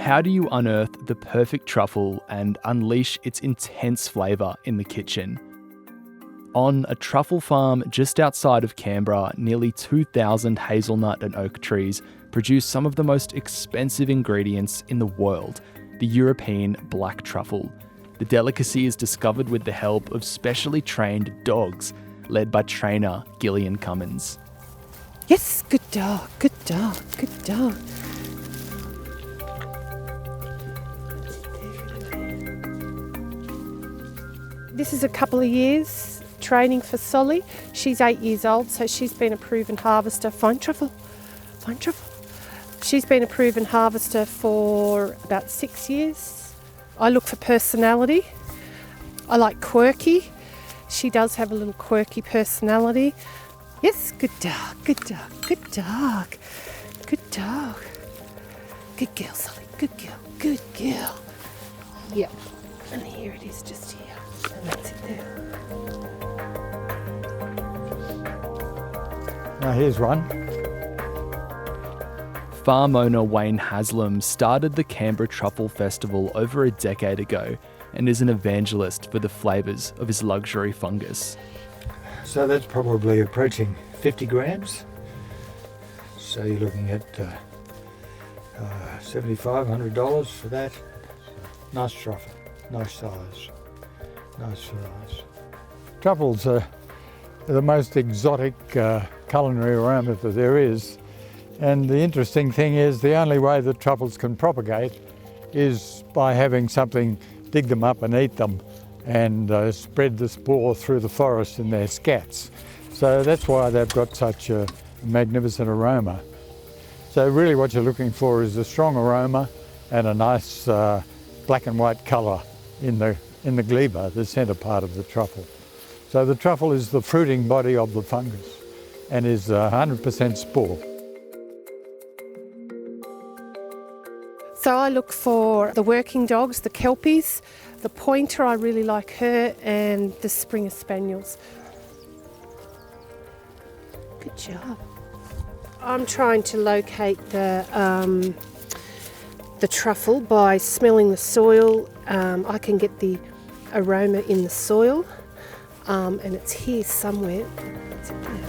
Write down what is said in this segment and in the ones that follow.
How do you unearth the perfect truffle and unleash its intense flavour in the kitchen? On a truffle farm just outside of Canberra, nearly 2,000 hazelnut and oak trees produce some of the most expensive ingredients in the world, the European black truffle. The delicacy is discovered with the help of specially trained dogs, led by trainer Gillian Cummins. Yes, good dog, good dog, good dog. This is a couple of years training for Solly. She's 8 years old, so she's been a proven harvester. Fine truffle, fine truffle. She's been a proven harvester for about 6 years. I look for personality. I like quirky. She does have a little quirky personality. Yes, good dog, good dog, good dog, good dog. Good girl, Solly, good girl, good girl. Yep, and here it is, just here, and that's it there. Now here's one. Farm owner Wayne Haslam started the Canberra Truffle Festival over a decade ago and is an evangelist for the flavours of his luxury fungus. So that's probably approaching 50 grams. So you're looking at $75, $100 for that. Nice truffle, nice size, nice size. Truffles are the most exotic culinary aroma that there is. And the interesting thing is the only way that truffles can propagate is by having something dig them up and eat them and spread the spore through the forest in their scats. So that's why they've got such a magnificent aroma. So really what you're looking for is a strong aroma and a nice black and white colour in the gleba, the centre part of the truffle. So the truffle is the fruiting body of the fungus and is 100% spore. So I look for the working dogs, the kelpies, the pointer, I really like her, and the Springer Spaniels. Good job. I'm trying to locate the truffle by smelling the soil. I can get the aroma in the soil, and it's here somewhere. It's in there.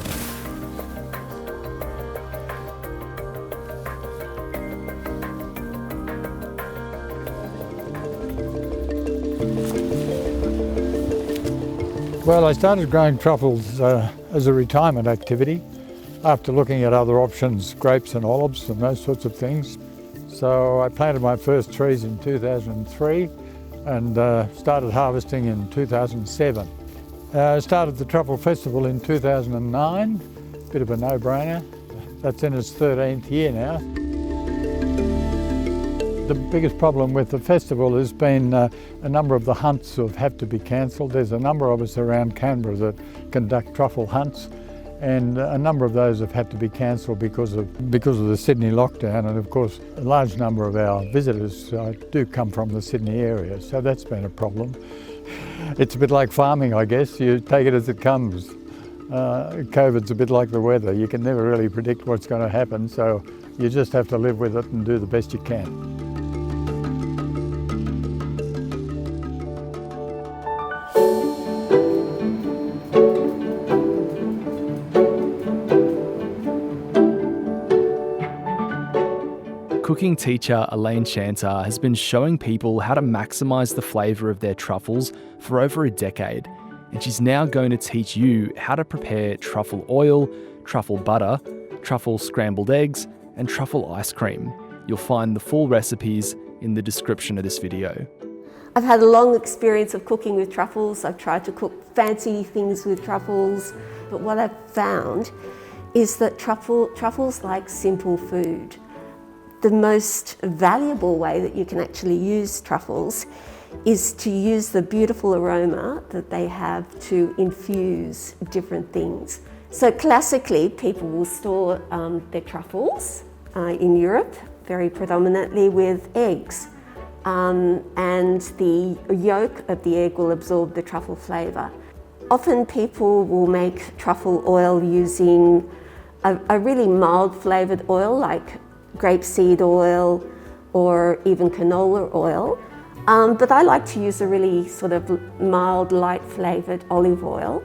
Well, I started growing truffles as a retirement activity after looking at other options, grapes and olives and those sorts of things. So I planted my first trees in 2003 and started harvesting in 2007. I started the Truffle Festival in 2009, bit of a no-brainer. That's in its 13th year now. The biggest problem with the festival has been a number of the hunts have had to be cancelled. There's a number of us around Canberra that conduct truffle hunts, and a number of those have had to be cancelled because of the Sydney lockdown, and of course a large number of our visitors do come from the Sydney area, so that's been a problem. It's a bit like farming, I guess. You take it as it comes. COVID's a bit like the weather. You can never really predict what's going to happen, so you just have to live with it and do the best you can. Cooking teacher Elaine Chantar has been showing people how to maximise the flavour of their truffles for over a decade, and she's now going to teach you how to prepare truffle oil, truffle butter, truffle scrambled eggs, and truffle ice cream. You'll find the full recipes in the description of this video. I've had a long experience of cooking with truffles. I've tried to cook fancy things with truffles, but what I've found is that truffles like simple food. The most valuable way that you can actually use truffles is to use the beautiful aroma that they have to infuse different things. So classically, people will store their truffles in Europe, very predominantly with eggs. And the yolk of the egg will absorb the truffle flavour. Often people will make truffle oil using a really mild flavoured oil like grapeseed oil or even canola oil. But I like to use a really sort of mild, light flavoured olive oil.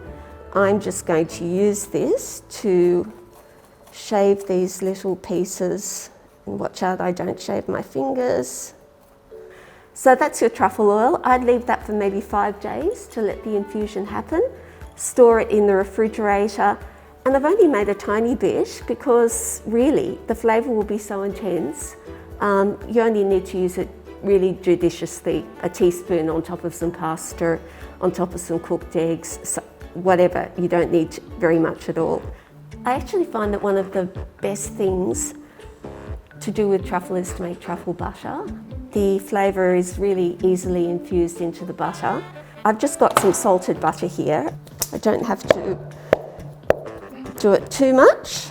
I'm just going to use this to shave these little pieces. And watch out I don't shave my fingers. So that's your truffle oil. I'd leave that for maybe 5 days to let the infusion happen. Store it in the refrigerator. And I've only made a tiny bit because really the flavour will be so intense. You only need to use it really judiciously. A teaspoon on top of some pasta, on top of some cooked eggs, so whatever. You don't need very much at all. I actually find that one of the best things to do with truffle is to make truffle butter. The flavour is really easily infused into the butter. I've just got some salted butter here. I don't have to do it too much,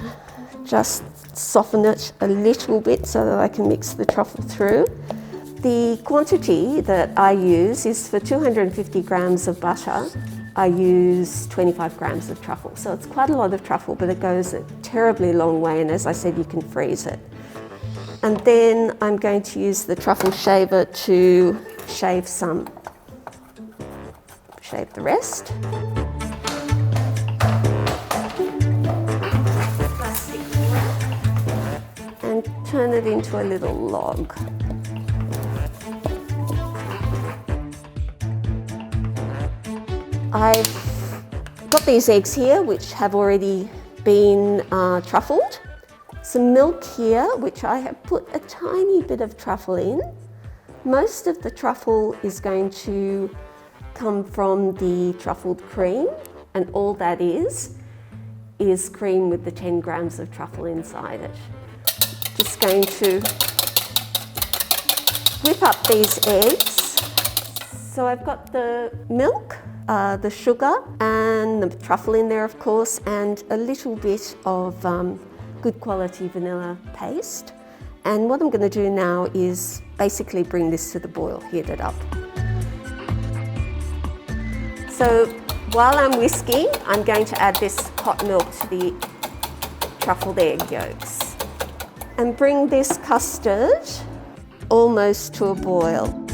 just soften it a little bit so that I can mix the truffle through. The quantity that I use is for 250 grams of butter. I use 25 grams of truffle. So it's quite a lot of truffle, but it goes a terribly long way, and as I said, you can freeze it. And then I'm going to use the truffle shaver to shave the rest. And turn it into a little log. I've got these eggs here which have already been truffled. Some milk here which I have put a tiny bit of truffle in. Most of the truffle is going to come from the truffled cream, and all that is cream with the 10 grams of truffle inside it. Just going to whip up these eggs. So I've got the milk, the sugar and the truffle in there of course, and a little bit of good quality vanilla paste. And what I'm going to do now is basically bring this to the boil, heat it up. So while I'm whisking, I'm going to add this hot milk to the truffled egg yolks and bring this custard almost to a boil.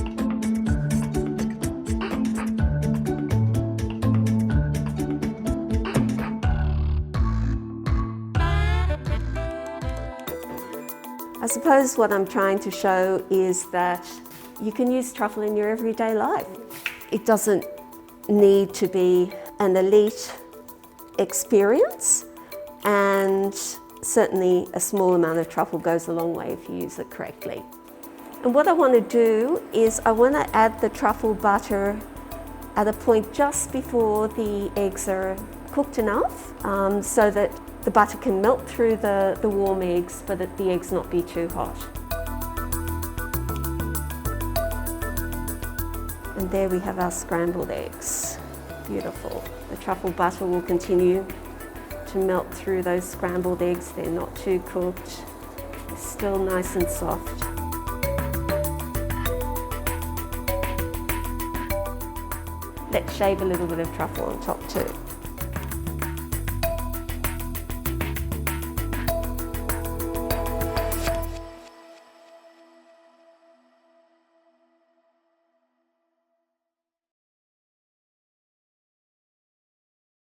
I suppose what I'm trying to show is that you can use truffle in your everyday life. It doesn't need to be an elite experience, and certainly a small amount of truffle goes a long way if you use it correctly. And what I want to do is I want to add the truffle butter at a point just before the eggs are cooked enough so that the butter can melt through the warm eggs, but that the eggs not be too hot. And there we have our scrambled eggs. Beautiful. The truffle butter will continue to melt through those scrambled eggs. They're not too cooked. They're still nice and soft. Let's shave a little bit of truffle on top too.